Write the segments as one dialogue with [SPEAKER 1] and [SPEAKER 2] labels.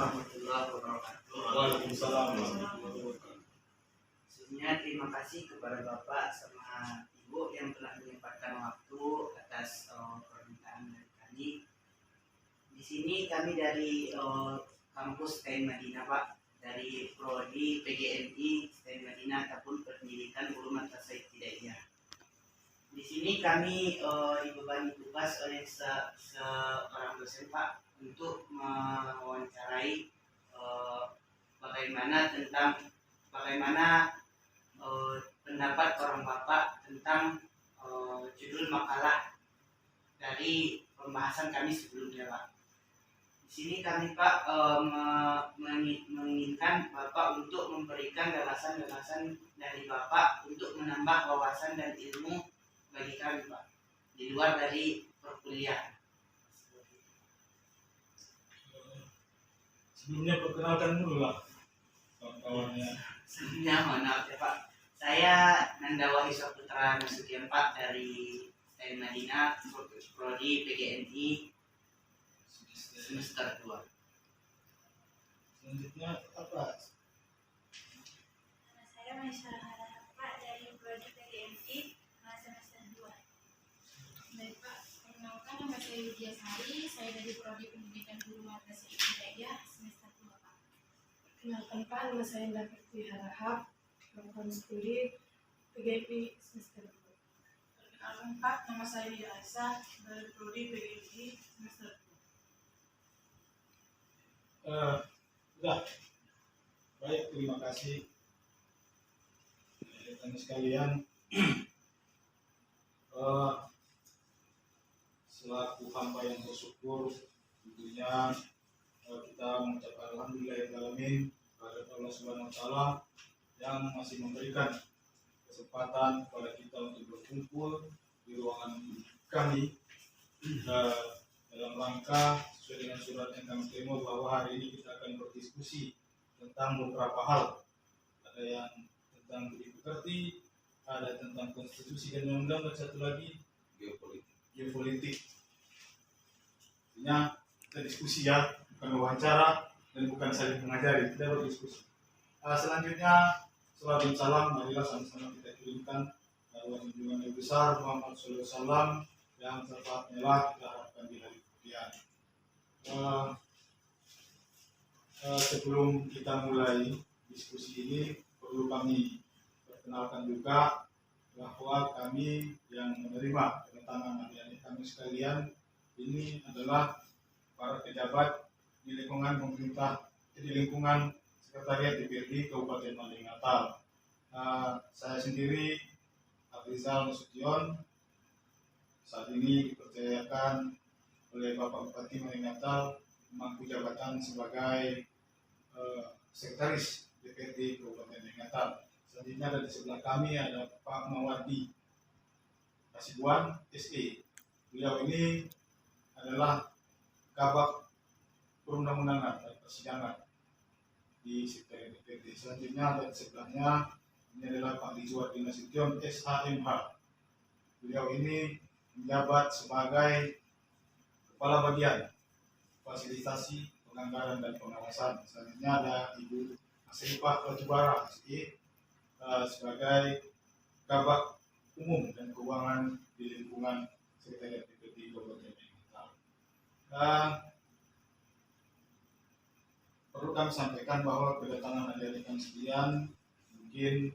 [SPEAKER 1] warahmatullahi wabarakatuh.
[SPEAKER 2] Waalaikumsalam warahmatullahi wabarakatuh.
[SPEAKER 1] Sebelumnya terima kasih kepada Bapak sama Ibu yang telah menyempatkan waktu atas permintaan dari kami. Di sini kami dari kampus STAIN Madinah, Pak, dari Prodi PGMI STAIN Madinah ataupun Pendidikan Ulum Tasawuf Hidaiyah. Di sini kami dibebani tugas oleh seorang dosen, Pak, untuk mewawancarai bagaimana pendapat orang Bapak tentang judul makalah dari pembahasan kami sebelumnya, Pak. Di sini kami, Pak, menginginkan Bapak untuk memberikan gagasan-gagasan dari Bapak untuk menambah wawasan dan ilmu bagi kami, Pak, di luar dari perkuliahan.
[SPEAKER 2] Sebelumnya perkenalkan dulu lah kawan-kawannya.
[SPEAKER 1] Sebelumnya maaf ya, Pak, saya Nanda Wahisa Putra Nasution, Pak, dari STAIN Madinah, Prodi PGMI semester 2.
[SPEAKER 2] Selanjutnya apa?
[SPEAKER 3] Nama saya Maisarah Harahap, Pak, dari Prodi PGMI semester 2. Baik, Pak, perkenalkan nama saya Widya Sari, saya dari Prodi Pendidikan Guru Tasawuf Hidaiyah semester 2, Pak.
[SPEAKER 4] Perkenalkan, Pak, nama saya Ndakerti Harahap, program studi PGMI semester 2.
[SPEAKER 5] Perkenalkan, Pak, nama saya Lia Aisyah dari Prodi PGMI semester 2.
[SPEAKER 2] Udah. Baik, terima kasih rekan sekalian. Selaku hamba yang bersyukur, tentunya kita mengucapkan alhamdulillahirrahmanirrahim kepada Allah Subhanahu wa taala yang masih memberikan kesempatan kepada kita untuk berkumpul di ruangan kami dalam rangka sesuai dengan surat yang kami terima bahwa hari ini kita akan berdiskusi tentang beberapa hal. Ada yang tentang budi pekerti, ada tentang konstitusi dan undang-undang, dan satu lagi geopolitik. Artinya kita diskusi ya, bukan wawancara dan bukan saling mengajari, kita berdiskusi. Selanjutnya, salam salam, marilah sama-sama kita kirimkan junjungan yang besar Muhammad SAW yang syafaatnya lah kita harapkan di hari kemudian. Sebelum kita mulai diskusi ini, perlu kami perkenalkan juga bahwa kami yang menerima kedatangan adik-adik kami sekalian ini adalah para pejabat di lingkungan pemerintah, di lingkungan Sekretariat DPRD Kabupaten Mandailing Natal. Saya sendiri Abrizal Nasution saat ini dipercayakan oleh Bapak Bupati Mandailing Natal memangku jabatan sebagai Sekretaris DPRD Kabupaten Mandailing Natal. Selanjutnya ada di sebelah kami ada Pak Mawadi Kasibuan SE. Beliau ini adalah Kabak Perundang-undangan dan Persidangan di Sekretariat DPRD. Selanjutnya ada di sebelahnya ini adalah Pak Rizwar Nasution SHMH. Beliau ini menjabat sebagai Kepala Bagian Fasilitasi Penganggaran dan Pengawasan. Selanjutnya ada Ibu Asrifah Batubara SE sebagai Kabak Umum dan Keuangan di lingkungan Sekretariat DPRD Kabupaten Mandailing Natal. Perlu kami sampaikan bahwa kedatangan adik-adik kami sekalian mungkin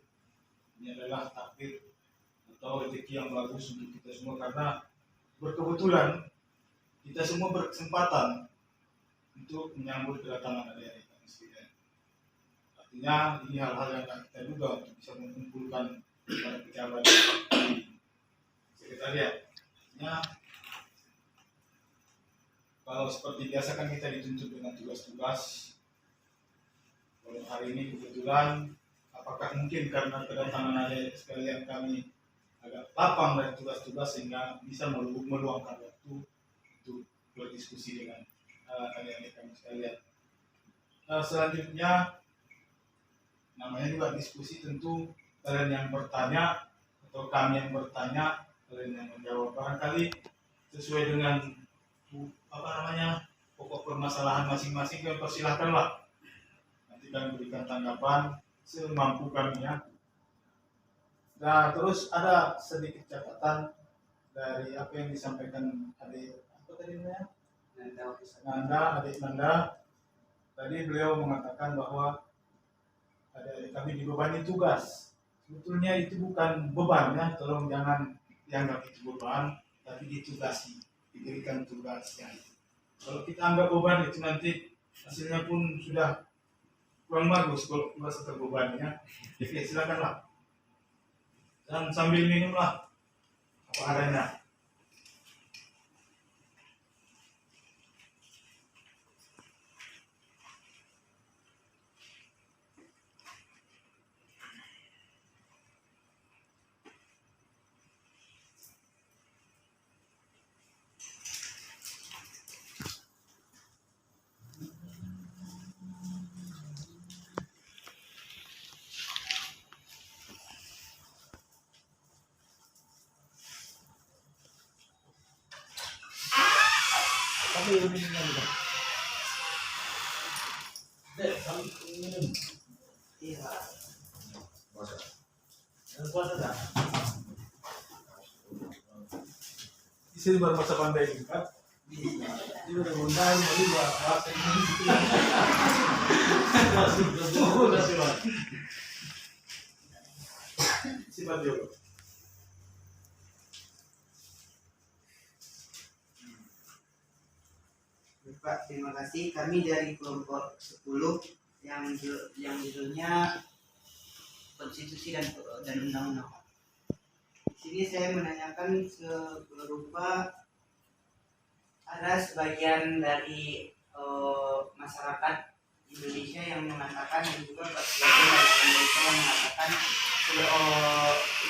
[SPEAKER 2] ini adalah takdir atau rezeki yang bagus untuk kita semua, karena berkebetulan kita semua berkesempatan untuk menyambut kedatangan adik-adik kami sekalian. Artinya ini hal-hal yang kita duga untuk bisa mengumpulkan para pejabat di sekretariat. Artinya kalau seperti biasa kan kita dituntut dengan tugas-tugas. Kalau hari ini kebetulan, apakah mungkin karena kedatangan adik sekalian kami agak lapang dari tugas-tugas sehingga bisa meluangkan waktu untuk berdiskusi dengan adik-adik kami sekalian. Selanjutnya, namanya juga diskusi, tentu kalian yang bertanya atau kami yang bertanya, kalian yang menjawab. Barangkali sesuai dengan pokok permasalahan masing-masing kami persilahkanlah. Nanti kami berikan tanggapan semampu kami ya. Nah, terus ada sedikit catatan dari apa yang disampaikan adik apa tadi namanya? Adik Nanda. Tadi beliau mengatakan bahwa adik kami dibebani tugas. Sebetulnya itu bukan beban ya, tolong jangan dianggap itu beban, tapi ditugasi, diberikan tugasnya. Kalau kita anggap beban itu nanti hasilnya pun sudah kurang bagus kalau merasa terbebani ya. Oke, silakanlah. Dan sambil minumlah apa adanya. Tapi lebih minum. Dek, kami minum.
[SPEAKER 1] Iya.
[SPEAKER 2] Puasa dah. Di sini baru masa pandai juga. Ini udah undang, jadi bahasa Indonesia. Sifat dia.
[SPEAKER 1] Pak, terima kasih. Kami dari kelompok 10 yang judulnya Konstitusi dan Undang-Undang. Di sini saya menanyakan berupa ada sebagian dari masyarakat Indonesia yang mengatakan dan juga sebagian dari Indonesia yang mengatakan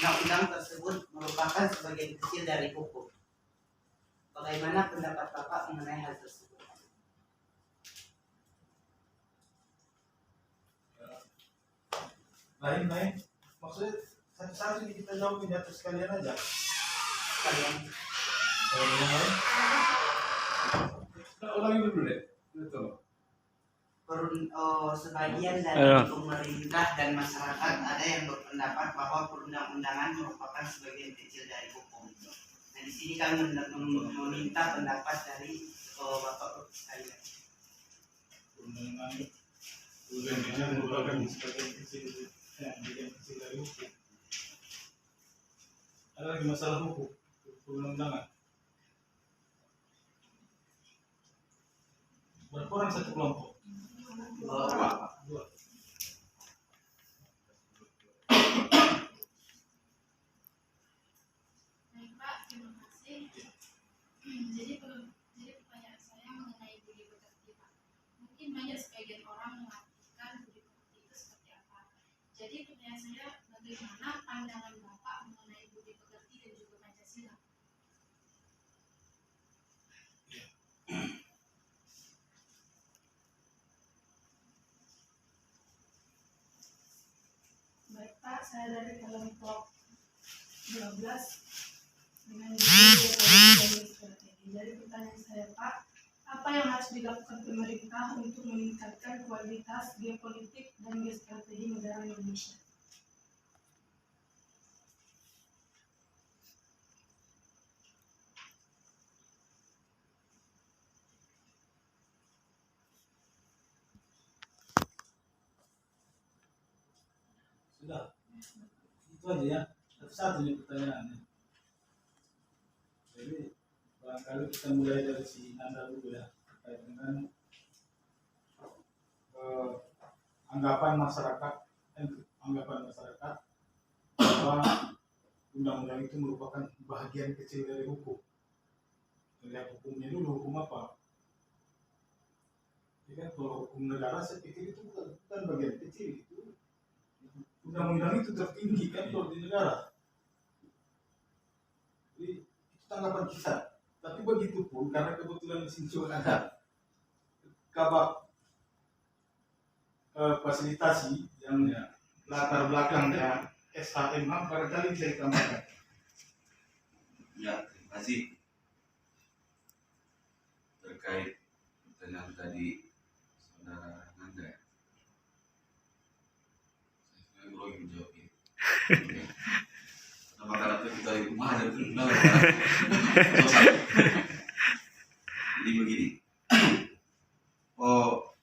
[SPEAKER 1] undang-undang tersebut merupakan sebagian kecil dari hukum. Bagaimana pendapat Bapak mengenai hal tersebut?
[SPEAKER 2] Lain, maksudnya satu-satu kita jawab di atas sekalian aja.
[SPEAKER 1] Kalian
[SPEAKER 2] Yang lain? Kita ulangi dulu deh. Betul.
[SPEAKER 1] Sebagian dari pemerintah dan masyarakat ada yang berpendapat bahwa perundang-undangan merupakan sebagian kecil dari hukum. Nah, di sini kami meminta pendapat dari Bapak sekalian.
[SPEAKER 2] Perundang-undangan merupakan sebagian kecil. Bagian kecil dari hukum. Ada lagi masalah hukum, perundang-undangan. Berapa orang satu kelompok? Dua.
[SPEAKER 3] Baik Pak, terima kasih. Jadi pertanyaan saya mengenai budi pekerti Pak. Mungkin banyak sebagian orang mengartikan budi pekerti itu seperti apa. Jadi pertanyaan saya, bagaimana pandangan Bapak mengenai budi pekerti dan juga Pancasila?
[SPEAKER 4] Baik Pak, saya dari kelompok 12 dengan judul geopolitik dan strategi. Jadi pertanyaan saya Pak, apa yang harus dilakukan pemerintah untuk meningkatkan kualitas geopolitik dan geostrategi negara Indonesia?
[SPEAKER 2] Sudah. Itu aja ya. Satu nih pertanyaannya. Jadi barangkali kita mulai dari si Nanda dulu ya, terkait dengan anggapan masyarakat bahwa undang-undang itu merupakan bagian kecil dari hukum. Melihat hukumnya dulu, hukum apa? Jadi kan kalau hukum negara saya pikir itu bukan bagian kecil, itu undang-undang itu tertinggi kan kalau di negara. Jadi itu tanggapan kita. Tapi begitu pun karena kebetulan di sini juga ada kabak fasilitasi yang latar belakangnya SHM barangkali bisa ditambahkan.
[SPEAKER 6] Ya, terima kasih. Terkait pertanyaan tadi saudara Nanda ya. Saya grogi menjawab ini. Nama karakter kita di rumah ada kenal. Jadi begini. Oh,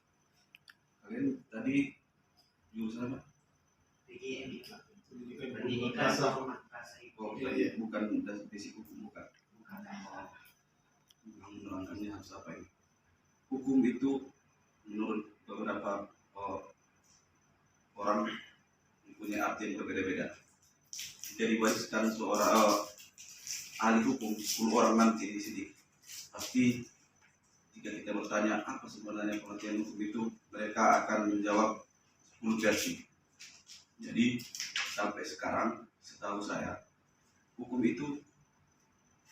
[SPEAKER 6] kalian tadi jurusan apa?
[SPEAKER 1] PGMI Pak.
[SPEAKER 2] Pendidikan
[SPEAKER 1] Pendidikan
[SPEAKER 2] bahasa.
[SPEAKER 1] Bahasa Ibu.
[SPEAKER 6] Oh,
[SPEAKER 2] Iya.
[SPEAKER 6] bukan dari basic hukum, bukan.
[SPEAKER 1] Bukan.
[SPEAKER 6] Yang menerangkannya harus apa ini? Hukum itu menurut beberapa orang mempunyai arti yang berbeda-beda. Jika diwariskan seorang ahli hukum 10 orang nanti di sini, pasti jika kita bertanya apa sebenarnya pengertian hukum itu, mereka akan menjawab 10 versi. Jadi sampai sekarang setahu saya hukum itu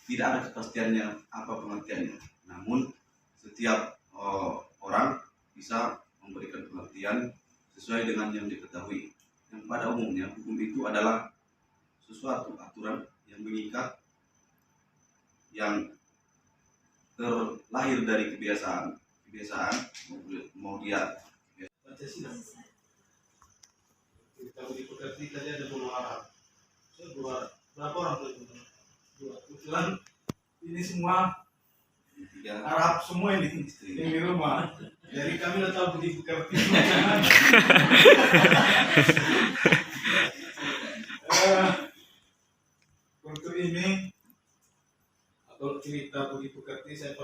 [SPEAKER 6] tidak ada kepastiannya apa pengertiannya. Namun setiap orang bisa memberikan pengertian sesuai dengan yang diketahui. Yang pada umumnya hukum itu adalah suatu aturan yang mengikat, yang terlahir dari kebiasaan mau dia
[SPEAKER 2] Pancasila. Kita beri pekerti tadi ada 2 Arab. So, 2 berapa orang tuh? 2. Kebetulan ini semua
[SPEAKER 6] tiga
[SPEAKER 2] Arab semua ini
[SPEAKER 6] istri.
[SPEAKER 2] yang di rumah. Jadi kami udah tahu beri pekerti. Untuk ini atau cerita budi pekerti saya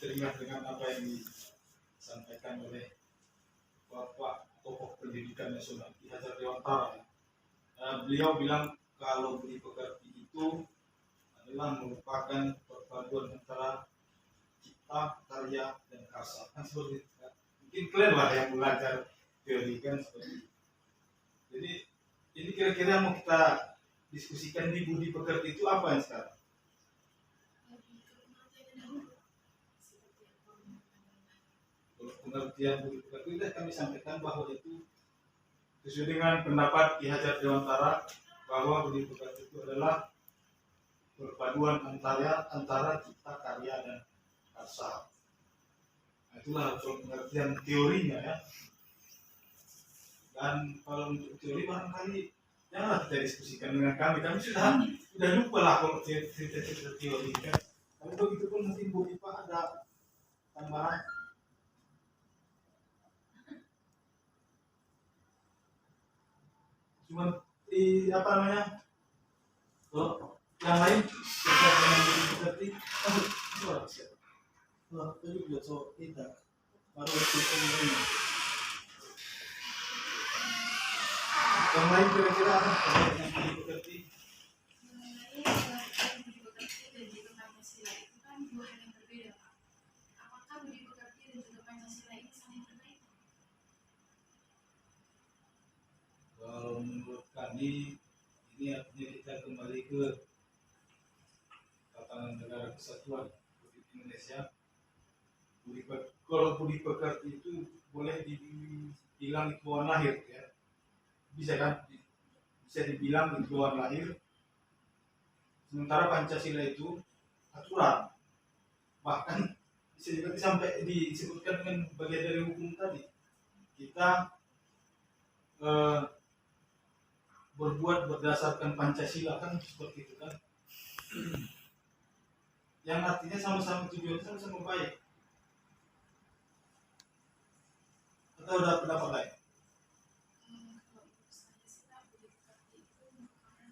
[SPEAKER 2] teringat dengan apa yang disampaikan oleh Bapak tokoh pendidikan nasional Ki Hajar Dewantara. Beliau bilang kalau budi pekerti itu adalah merupakan perpaduan antara cipta, karya, dan karsa. Kan seperti itu. Mungkin kalian lah yang belajar teori kan seperti itu. Jadi ini kira-kira mau kita diskusikan di budi pekerti itu apa yang sekarang? Kalau pengertian budi pekerti sudah kami sampaikan bahwa itu sesuai dengan pendapat Ki Hajar Dewantara bahwa budi pekerti itu adalah perpaduan antara cipta, karya, dan karsa. Nah, itulah soal pengertian teorinya ya. Dan kalau untuk teori barangkali janganlah kita diskusikan dengan kami sudah lupa lah kalau cerita teori kan. Tapi begitu pun mungkin Bu Ipa ada tambahan. Cuma apa namanya? Oh, yang lain terkait dengan budi pekerti. Tadi juga so tidak baru itu ini. Yang lain kira-kira apa terkait dengan budi pekerti?
[SPEAKER 3] Mengenai pengertian budi pekerti dan juga Pancasila itu kan 2 hal yang berbeda, Pak. Apakah budi pekerti dan juga Pancasila ini saling berkaitan?
[SPEAKER 2] Kalau menurut kami ini artinya kita kembali ke tatanan negara kesatuan Republik Indonesia. Kalau budi pekerti itu boleh dibilang itu bawaan lahir ya, bisa kan, bisa dibilang itu bawaan lahir. Sementara Pancasila itu aturan, bahkan bisa juga sampai disebutkan dengan bagian dari hukum tadi. Kita berbuat berdasarkan Pancasila kan seperti itu kan, yang artinya sama-sama tujuan sama-sama baik. Atau ada pendapat lain?
[SPEAKER 3] Kalau untuk saya sih, Pak, budi pekerti itu merupakan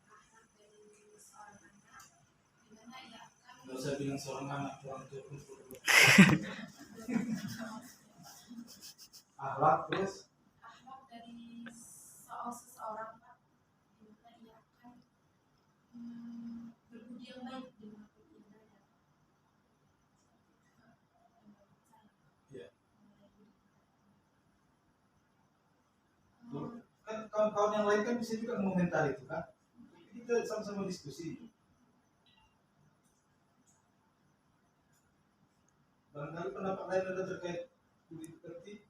[SPEAKER 3] akhlak dari seorang anak, di mana ia akan
[SPEAKER 2] Nggak usah bilang seorang anak, orang tua pun perlu. Akhlak terus
[SPEAKER 3] akhlak dari seseorang, Pak, di mana ia akan berbudi yang baik di makhluk yang ada.
[SPEAKER 2] ya. Kan kawan-kawan yang lain kan bisa juga mengomentari itu kan. Kita sama-sama diskusi. Barangkali pendapat lain ada terkait budi pekerti.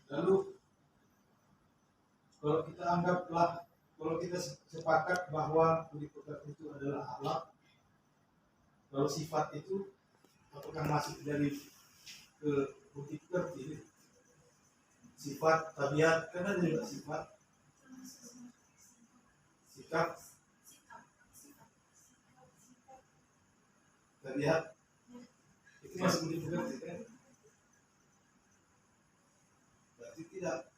[SPEAKER 2] Lalu kalau kita anggaplah kalau kita sepakat bahwa budi pekerti itu adalah akhlak, kalau sifat itu apakah masuk dari ke budi pekerti? Sifat, tabiat, kan ada juga sifat, sikap, tabiat, itu masuk budi pekerti kan? Berarti tidak.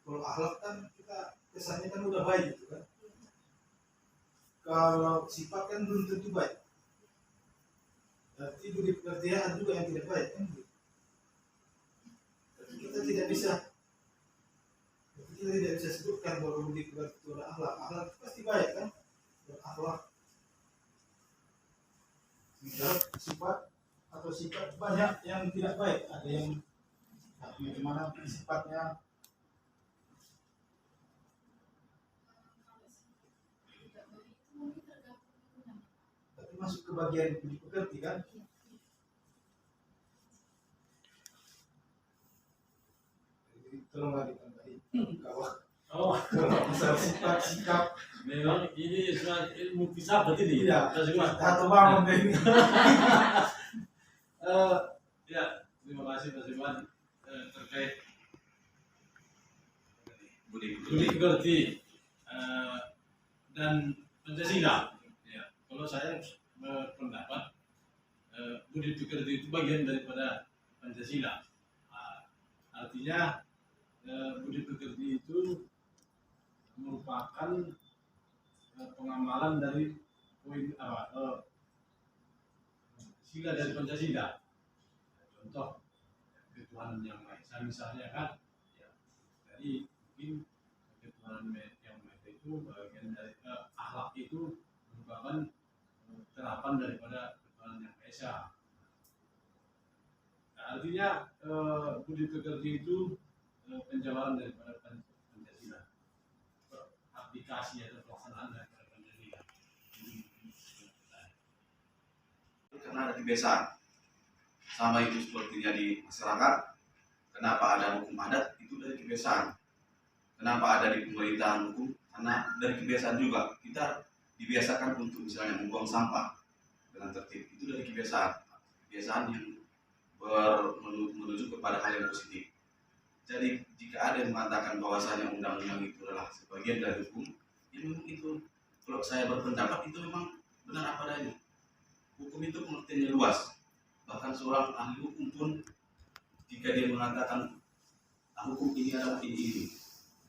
[SPEAKER 2] Kalau akhlak kan kita kesannya kan udah baik gitu kan. Kalau sifat kan belum tentu baik. Berarti budi pekerti ada juga yang tidak baik kan? Berarti kita tidak bisa sebutkan bahwa budi pekerti itu adalah akhlak. Akhlak itu pasti baik kan? Akhlak. Sementara sifat atau sifat banyak yang tidak baik. Ada yang bagaimana sifatnya. Tapi masuk ke bagian budi pekerti kan? Jadi tolong lagi tambahin. Kalau masalah sifat, sikap,
[SPEAKER 7] Memang ini soal ilmu filsafat ini.
[SPEAKER 2] iya,
[SPEAKER 7] Kita semua.
[SPEAKER 2] satu bangun ini.
[SPEAKER 7] Ya, terima kasih Mas Iwan terkait
[SPEAKER 6] budi
[SPEAKER 7] budi
[SPEAKER 6] pekerti.
[SPEAKER 7] pekerti dan Pancasila. Ya, kalau saya berpendapat budi pekerti itu bagian daripada Pancasila. Artinya budi pekerti itu merupakan pengamalan dari poin sila dari Pancasila. Contoh ketuhanan yang Maha Esa misalnya kan, ya. Jadi mungkin ketuhanan yang Maha Esa itu bagian dari akhlak itu merupakan terapan daripada ketuhanan yang Maha Esa. Nah, artinya budi pekerti itu penjabaran daripada Pancasila, aplikasi atau pelaksanaan daripada Pancasila.
[SPEAKER 6] Karena ada kebiasaan sama itu sepertinya di masyarakat. Kenapa ada hukum adat? Itu dari kebiasaan. Kenapa ada di pemerintahan hukum? Karena dari kebiasaan juga. Kita dibiasakan untuk misalnya membuang sampah dengan tertib. Itu dari kebiasaan. Kebiasaan yang menuju kepada hal yang positif. Jadi jika ada yang mengatakan bahwasanya undang-undang itu adalah sebagian dari hukum, ya memang itu, kalau saya berpendapat itu memang benar apa adanya. Hukum itu pengertiannya luas. Bahkan seorang ahli hukum pun jika dia mengatakan hukum ini adalah ini,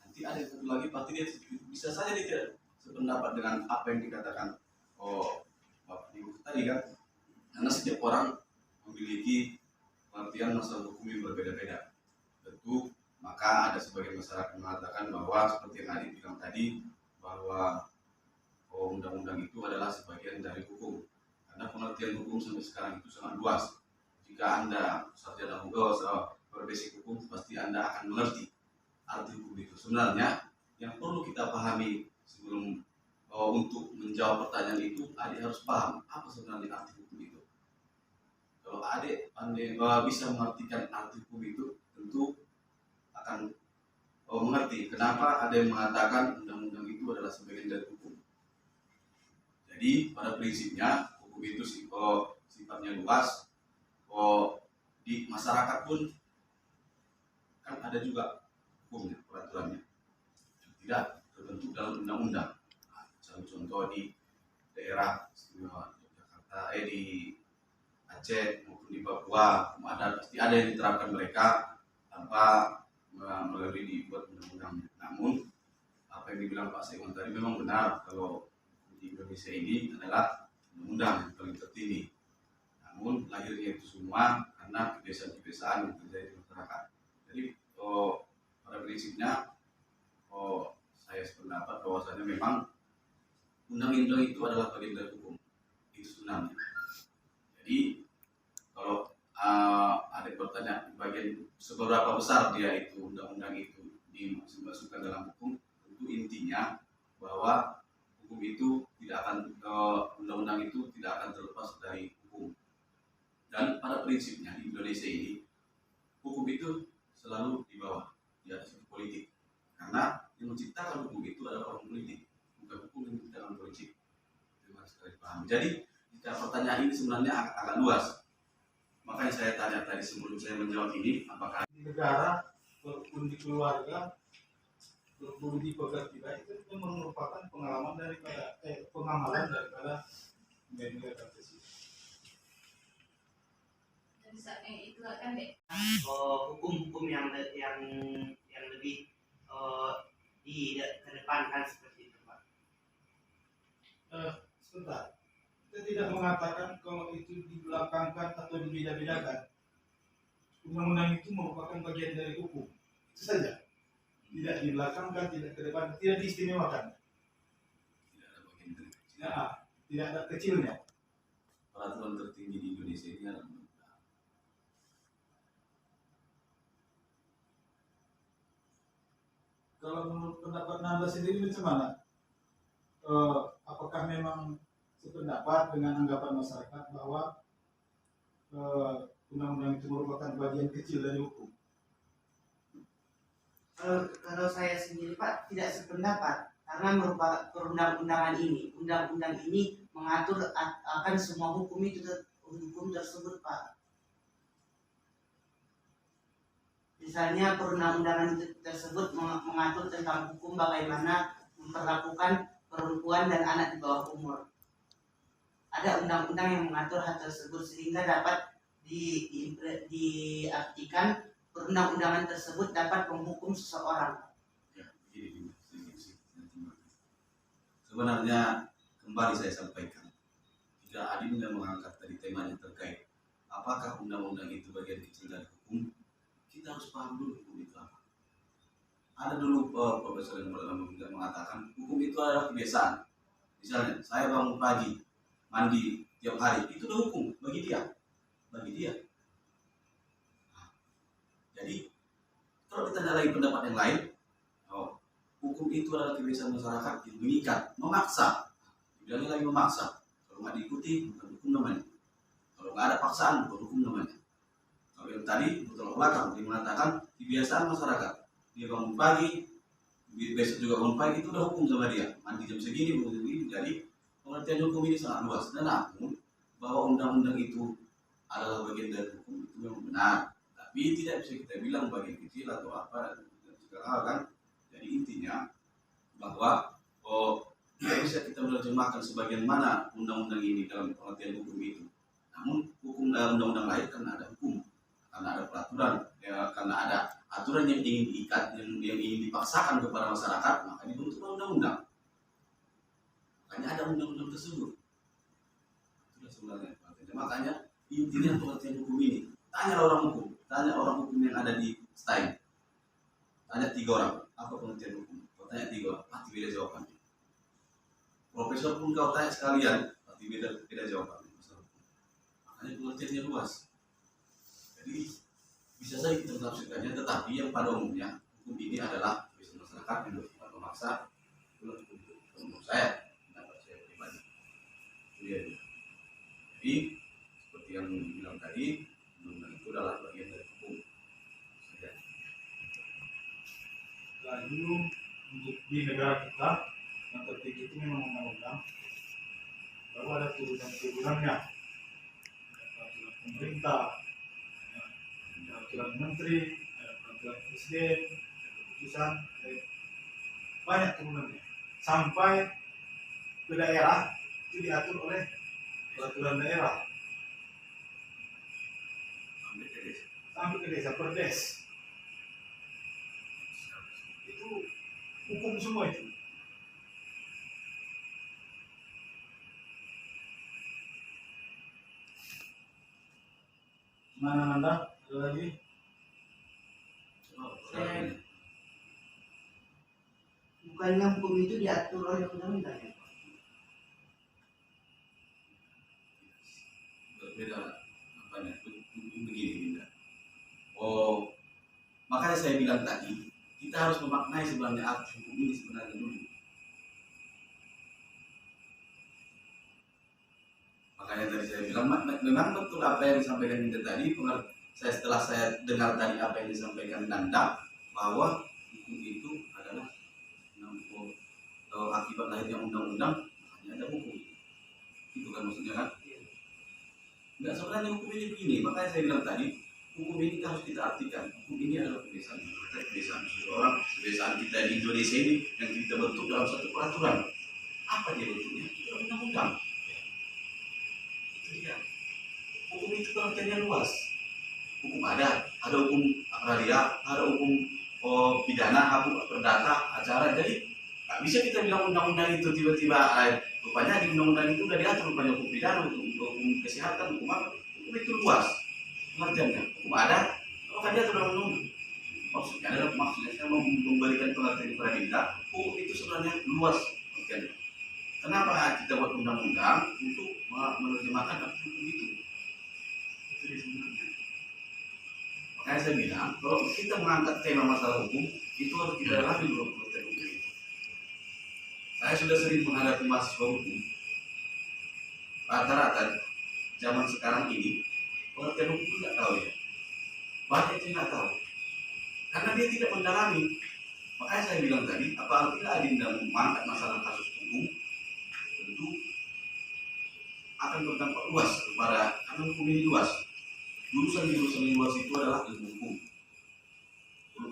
[SPEAKER 6] nanti ada yang satu lagi pasti dia bisa saja dia tidak sependapat dengan apa yang dikatakan Bapak Ibu tadi kan. Karena setiap orang memiliki pengertian masalah hukum yang berbeda-beda. Tentu maka ada sebagian masyarakat mengatakan bahwa seperti yang Adi bilang tadi, bahwa undang-undang itu adalah sebagian dari hukum. Karena pengertian hukum sampai sekarang itu sangat luas. Jika Anda sarjana hukum, berbasic hukum, pasti Anda akan mengerti arti hukum itu. Sebenarnya yang perlu kita pahami sebelum untuk menjawab pertanyaan itu, adik harus paham apa sebenarnya arti hukum itu. Kalau adik bisa mengartikan arti hukum itu, tentu akan mengerti kenapa ada yang mengatakan undang-undang itu adalah sebagian dari hukum. Jadi pada prinsipnya hukum itu sifatnya luas. Di masyarakat pun kan ada juga hukumnya, peraturannya, tidak terbentuk dalam undang-undang. Contoh di daerah istimewa Jakarta, di Aceh maupun di Papua, ada pasti ada yang diterapkan mereka tanpa melalui dibuat undang-undangnya. Namun apa yang dibilang Pak Saiman tadi memang benar, kalau di Indonesia ini adalah undang-undang yang paling tertinggi. Namun lahirnya itu semua karena kebiasaan-kebiasaan yang terjadi di masyarakat. Jadi pada prinsipnya saya sependapat bahwasanya memang undang-undang itu adalah bagian dari hukum. Itu sebenarnya. Jadi kalau ada pertanyaan bagian seberapa besar dia itu undang-undang itu dimasukkan dalam hukum, tentu intinya bahwa hukum itu tidak akan undang-undang itu tidak akan terlepas dari hukum. Dan pada prinsipnya di Indonesia ini hukum itu selalu di bawah, di atas politik. Karena yang menciptakan hukum itu adalah orang politik. paham. Jadi jika pertanyaan ini sebenarnya agak luas, makanya saya tanya tadi sebelum saya menjawab ini, apakah
[SPEAKER 2] Di negara walaupun di keluarga walaupun di pekerjaan itu merupakan pengalaman daripada pengamalan daripada nilai Pancasila.
[SPEAKER 3] Dari saat yang itu kan dek.
[SPEAKER 1] Hukum-hukum yang lebih dikedepankan seperti itu, Pak.
[SPEAKER 2] Sebentar, kita tidak mengatakan kalau itu dibelakangkan atau dibeda-bedakan. Undang-undang itu merupakan bagian dari hukum, itu saja. Tidak dibelakangkan, tidak ke depan, tidak diistimewakan.
[SPEAKER 6] tidak ada bagian dari kecil?
[SPEAKER 2] Tidak ada kecilnya.
[SPEAKER 6] Peraturan tertinggi di Indonesia ini adalah undang-undang.
[SPEAKER 2] Kalau menurut pendapat Nanda sendiri macam mana? Apakah memang sependapat dengan anggapan masyarakat bahwa undang-undang itu merupakan bagian kecil dari hukum?
[SPEAKER 1] Kalau saya sendiri, Pak, tidak sependapat karena merupakan perundang-undangan ini. Undang-undang ini mengatur akan semua hukum tersebut, Pak. Misalnya perundang-undangan tersebut mengatur tentang hukum bagaimana memperlakukan perempuan dan anak di bawah umur. Ada undang-undang yang mengatur hal tersebut sehingga dapat diartikan perundang-undangan tersebut dapat menghukum seseorang.
[SPEAKER 6] Ya, begini. Sebenarnya kembali saya sampaikan, jika Adinda mengangkat tadi temanya terkait apakah undang-undang itu bagian kecil dari hukum, kita harus paham dulu hukum itu apa. Ada dulu profesor yang mengatakan hukum itu adalah kebiasaan. Misalnya saya bangun pagi, mandi tiap hari, itu udah hukum bagi dia. Nah, jadi kalau ditanya lagi pendapat yang lain, hukum itu adalah kebiasaan masyarakat yang mengikat, memaksa. Bilangnya lagi memaksa. Kalau nggak diikuti, bukan hukum namanya. Kalau nggak ada paksaan, bukan hukum namanya. Kalau yang tadi betul belakang dia mengatakan kebiasaan masyarakat. Dia bangun pagi, besok juga bangun pagi, itu udah hukum sama dia. Mandi jam segini, bangun jam segini. Jadi pengertian hukum ini sangat luas. Dan namun bahwa undang-undang itu adalah bagian dari hukum itu memang benar. Tapi tidak bisa kita bilang bagian kecil atau apa dan segala hal kan. Jadi intinya bahwa tidak bisa kita menerjemahkan sebagian mana undang-undang ini dalam pengertian hukum itu. Namun hukum undang-undang lain karena ada hukum, karena ada peraturan, ya, karena ada aturan yang ingin diikat, yang ingin dipaksakan kepada masyarakat, maka dibentuklah undang-undang. Makanya ada undang-undang tersebut. Itulah sebenarnya. Makanya intinya pengertian hukum ini. Tanya orang hukum yang ada di STAIN. Tanya 3 orang, apa pengertian hukum? Kau tanya 3 orang, pasti beda jawabannya. Profesor pun kau tanya sekalian, pasti beda jawabannya. Makanya pengertiannya luas. Jadi bisa saja kita menafsirkannya, tetapi yang pada umumnya hukum ini adalah kebiasaan masyarakat yang bersifat memaksa. Itulah hukum menurut saya, pendapat saya pribadi. Jadi seperti yang dibilang tadi, undang-undang itu adalah bagian dari hukum.
[SPEAKER 2] Lalu untuk di negara kita yang tertinggi itu memang undang-undang, baru ada turunan-turunannya, peraturan pemerintah, peraturan menteri, peraturan presiden, keputusan, banyak turunannya. Sampai ke daerah itu diatur oleh peraturan daerah, sampai ke desa perdes. Itu hukum semua itu. Mana Anda? Ada lagi?
[SPEAKER 1] Bukannya hukum itu diatur oleh undang-undang ya, Pak?
[SPEAKER 6] Berbeda apanya? Begini, Binda. Makanya saya bilang tadi, kita harus memaknai sebenarnya arti hukum ini sebenarnya dulu. Makanya tadi saya bilang memang betul apa yang disampaikan Binda tadi. Setelah saya dengar tadi apa yang disampaikan Nanda, bahwa hukum itu adalah akibat lahirnya undang-undang, makanya ada hukum. Kita maksudnya kan? Enggak, sebenarnya hukum ini begini, makanya saya bilang tadi, hukum ini harus kita artikan. Hukum ini adalah kebiasaan seseorang, kebiasaan kita di Indonesia ini yang kita bentuk dalam satu peraturan. Apa dia bentuknya? Dalam undang-undang. Itu dia. Hukum itu pengertiannya luas. Hukum ada hukum agraria, ada hukum pidana, hukum perdata, acara. Jadi nggak bisa kita bilang undang-undang itu tiba-tiba rupanya di undang-undang itu udah diatur rupanya hukum pidana, hukum kesehatan, hukum apa? Hukum itu luas pengertiannya. Hukum ada, kalau dia sudah menunggu. Maksudnya saya mau memberikan pengertian kepada kita, hukum itu sebenarnya luas pengertiannya. Kenapa kita buat undang-undang untuk menerjemahkan hukum itu? Itu dia sebenarnya. Makanya saya bilang, kalau kita mengangkat tema masalah hukum, itu harus kita dalami dulu pengertian hukum itu. Saya sudah sering menghadapi mahasiswa hukum. Rata-rata zaman sekarang ini pengertian hukum itu nggak tahu ya. Banyak yang nggak tahu. Karena dia tidak mendalami. Makanya saya bilang tadi, apabila Adinda mengangkat masalah kasus hukum, tentu akan berdampak luas kepada, karena hukum ini luas. Jurusan-jurusan yang luas itu adalah ilmu hukum,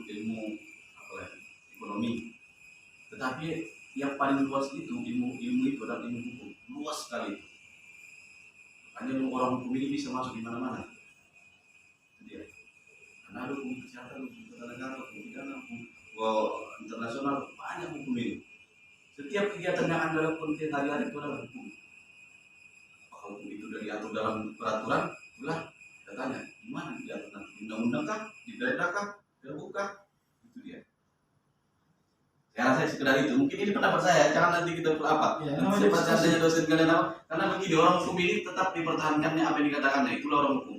[SPEAKER 6] ilmu apalagi ekonomi. Tetapi yang paling luas itu ilmu itu adalah ilmu hukum, luas sekali. Hanya orang hukum ini bisa masuk di mana-mana. Jadi, karena ada hukum kesehatan, hukum tata negara, hukum pidana, hukum internasional, banyak hukum ini. Setiap kegiatan yang anda lakukan sehari-hari itu adalah hukum. Apakah hukum itu sudah diatur dalam peraturan? Itulah datanya. Di mana diatur nanti? Undang-undang kah? Di perda kah? Pergub kah? Itu dia. Saya rasa sekedar itu. Mungkin ini pendapat saya. Jangan nanti kita apa?
[SPEAKER 2] Ya,
[SPEAKER 6] nanti saya baca dosen kalian apa? Karena begini, orang hukum ini tetap dipertahankannya apa yang dikatakannya. Itulah orang hukum.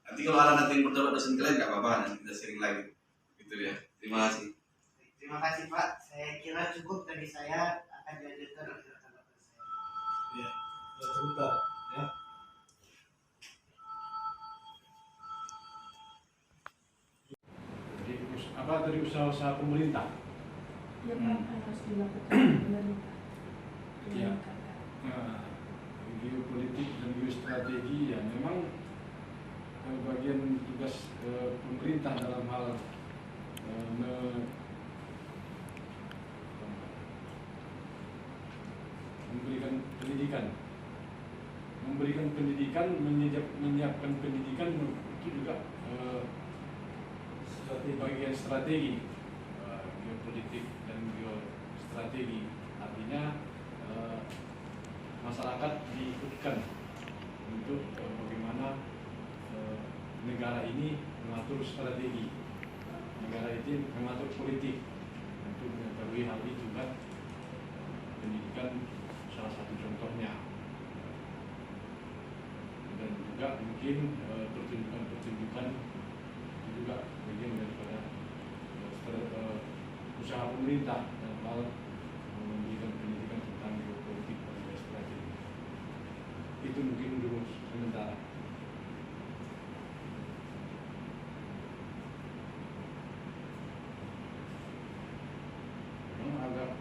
[SPEAKER 6] Nanti kalau ada nanti yang berdebat dosen kalian nggak apa-apa. Nanti kita sharing lagi. Gitu ya. Terima kasih.
[SPEAKER 1] Terima kasih Pak. Saya kira cukup dari saya, akan dilanjutkan oleh rekan-rekan saya.
[SPEAKER 2] Ya, sebentar. Ya.
[SPEAKER 7] Jadi apa tadi usaha-usaha pemerintah?
[SPEAKER 4] Ya Pak, harus dilakukan pemerintah.
[SPEAKER 7] Ya. Nah, geopolitik dan geostrategi ya memang bagian tugas pemerintah dalam hal memberikan pendidikan, menyiapkan pendidikan itu juga bagian strategi geopolitik dan geostrategi. Artinya masyarakat diikutkan untuk bagaimana negara ini mengatur strategi, negara ini mengatur politik. Untuk mengetahui hal itu kan pendidikan salah satu contohnya, dan juga mungkin pertunjukan itu juga bagian daripada usaha pemerintah dalam hal memberikan pendidikan tentang geopolitik dan strategi. Itu mungkin dulu sementara. Agak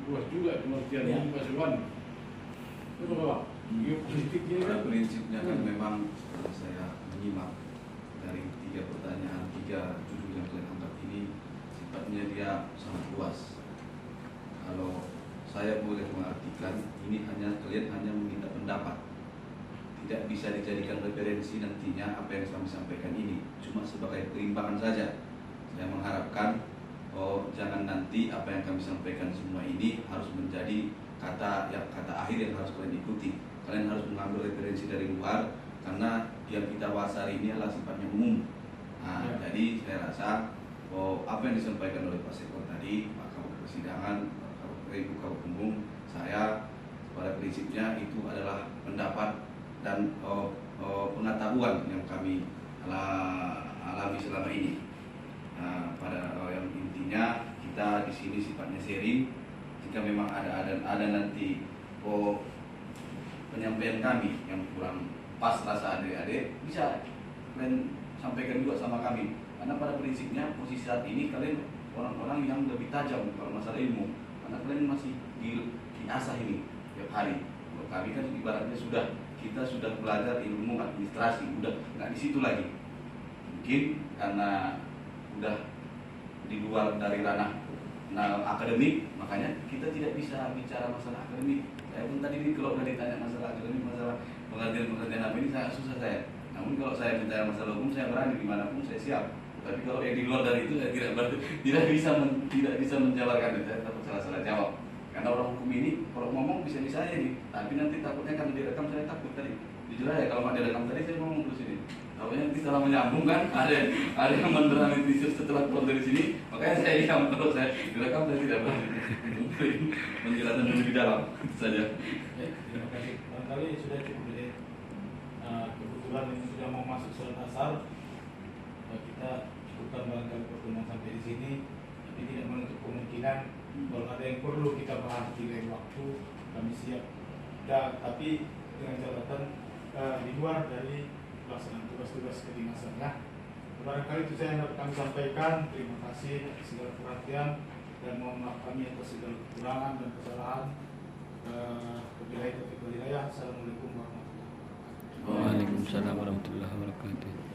[SPEAKER 7] luas juga pengertiannya Pak Silwan. Itu Pak, geopolitiknya
[SPEAKER 6] Pada
[SPEAKER 7] kan
[SPEAKER 6] prinsipnya kan memang setelah saya menyimak dari 3 pertanyaan, 3 judul yang kalian angkat ini, sifatnya dia sangat luas. Kalau saya boleh mengartikan, ini kalian hanya meminta pendapat, tidak bisa dijadikan referensi nantinya apa yang kami sampaikan ini, cuma sebagai perimbangan saja. Saya mengharapkan jangan nanti apa yang kami sampaikan semua ini harus menjadi kata akhir yang harus kalian ikuti. Kalian harus mengambil referensi dari luar, karena yang kita bahas hari ini adalah sifatnya umum. Nah, jadi saya rasa apa yang disampaikan oleh Pak Sekor tadi, Pak Kabuk Persidangan, Pak Kabuk Umum, saya pada prinsipnya itu adalah pendapat dan pengetahuan yang kami alami selama ini. Nah, pada yang intinya kita di sini sifatnya sharing. Jika memang ada nanti penyampaian kami yang kurang pas rasa adik-adik, bisa kalian sampaikan juga sama kami. Karena pada prinsipnya posisi saat ini kalian orang-orang yang lebih tajam kalau masalah ilmu, karena kalian masih diasah ini tiap hari. kami kan ibaratnya kita sudah belajar ilmu administrasi, udah nggak di situ lagi. Mungkin karena udah di luar dari ranah akademik, makanya kita tidak bisa bicara masalah akademik. Saya pun tadi kalau udah ditanya masalah akademik, masalah pengertian apa ini sangat susah saya. Namun kalau saya bicara masalah hukum, saya berani dimanapun saya siap. Tapi kalau yang di luar dari itu saya tidak bisa menjabarkan itu, saya takut salah jawab. Karena orang hukum ini kalau ngomong bisa-bisa aja nih, tapi nanti takutnya kan direkam, saya takut tadi. Jujur aja kalau nggak direkam tadi saya ngomong terus ini. Tahunya nanti salah menyambung kan, ada yang mendramatisir setelah keluar dari sini, makanya saya diam. Kalau saya direkam saya tidak berani menjelaskan dulu di dalam, itu saja.
[SPEAKER 2] Terima kasih. Barangkali sudah cukup dari kebetulan ini sudah mau masuk surat asar, kita cukupkan barangkali pertemuan sampai di sini, tapi tidak menutup kemungkinan kalau ada yang perlu kita bahas di lain waktu, kami siap. Tapi dengan catatan di luar dari pelaksanaan tugas-tugas kedinasan ya. Barangkali itu saya yang dapat kami sampaikan. Terima kasih atas segala perhatian dan mohon maaf kami atas segala kekurangan dan kesalahan. Wabillahi taufiq wal hidayah. Assalamualaikum warahmatullahi wabarakatuh.
[SPEAKER 8] Waalaikumsalam warahmatullahi wabarakatuh.